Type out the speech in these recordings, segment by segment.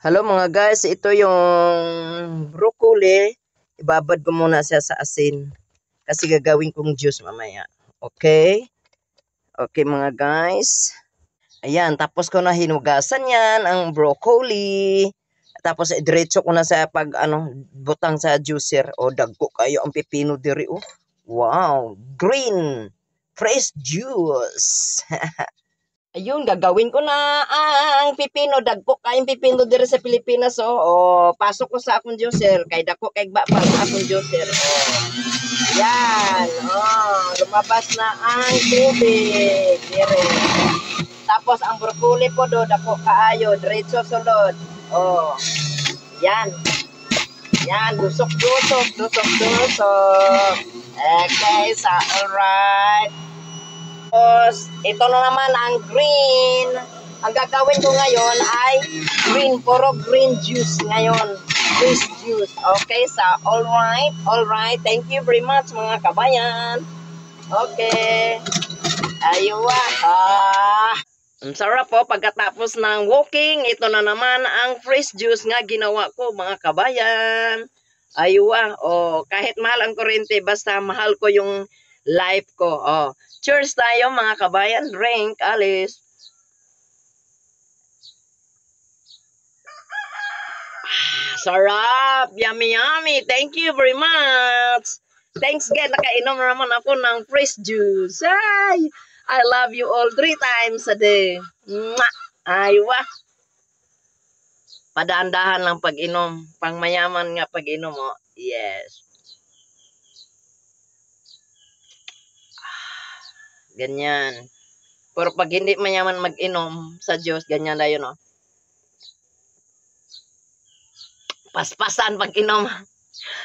Hello mga guys, ito yung broccoli. Ibabad ko muna siya sa asin kasi gagawin kong juice mamaya. Okay? Okay mga guys. Ayan, tapos ko na hinugasan yan, ang broccoli. Tapos diretso ko na sa butang sa juicer. O dagko kayo ang pipino diri oh. Wow, green fresh juice. Ayun, gagawin ko na ang pipino. Dagko kayong pipino diri sa Pilipinas. Pasok ko sa akong juicer. Kay dako kay bapal akong juicer. Yan. Lumabas na ang tubig. Dire. Tapos ang broccoli po do, dako kaayo. Diretso sulod. Yan. Yan, dusok-dusok. Okay, alright. Tapos, ito na naman ang green. Ang gagawin ko ngayon ay green, puro green juice ngayon. Fresh juice. Okay, alright. Thank you very much mga kabayan. Okay. Aywa. Ang sarap po pagkatapos ng walking. Ito na naman ang fresh juice nga ginawa ko mga kabayan. Aywa. Kahit mahal ang kuryente, basta mahal ko yung life ko. Cheers tayo mga kabayan. Drink, Alice. Sarap. Yummy. Thank you very much. Thanks again. Nakainom naman ako ng fresh juice. Ay, I love you all 3 times a day. Aywa. Padahan-dahan lang pag-inom. Pangmayaman nga pag-inom mo. Yes. Ganyan. Pero pag hindi mayaman mag-inom sa Diyos, ganyan na yun, Paspasan pag-inom.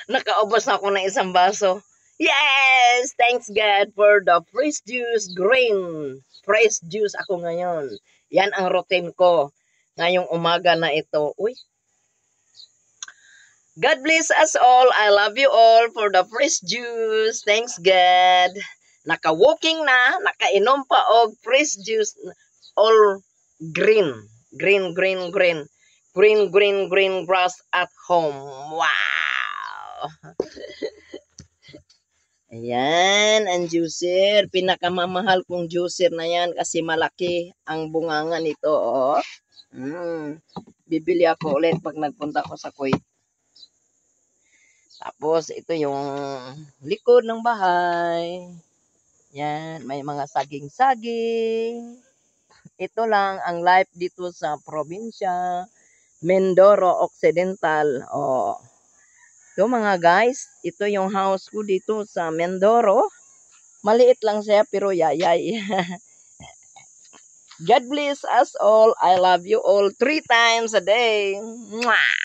Nakaubos na ako ng isang baso. Yes! Thanks God for the fresh juice. Green fresh juice ako ngayon. Yan ang routine ko. Ngayong umaga na ito. Uy. God bless us all. I love you all for the fresh juice. Thanks God. Naka-walking na, nakainom pa og fresh juice, all green grass at home. Wow! Ayan, ang juicer, pinakamamahal kong juicer na yan kasi malaki ang bunganga nito, Bibili ako ulit pag nagpunta ko sa Kuwait. Tapos ito yung likod ng bahay. Yan, may mga saging-saging. Ito lang ang life dito sa probinsya, Mindoro Occidental. Ito mga guys, ito yung house ko dito sa Mindoro. Maliit lang siya pero yayay. God bless us all. I love you all 3 times a day. Mwah!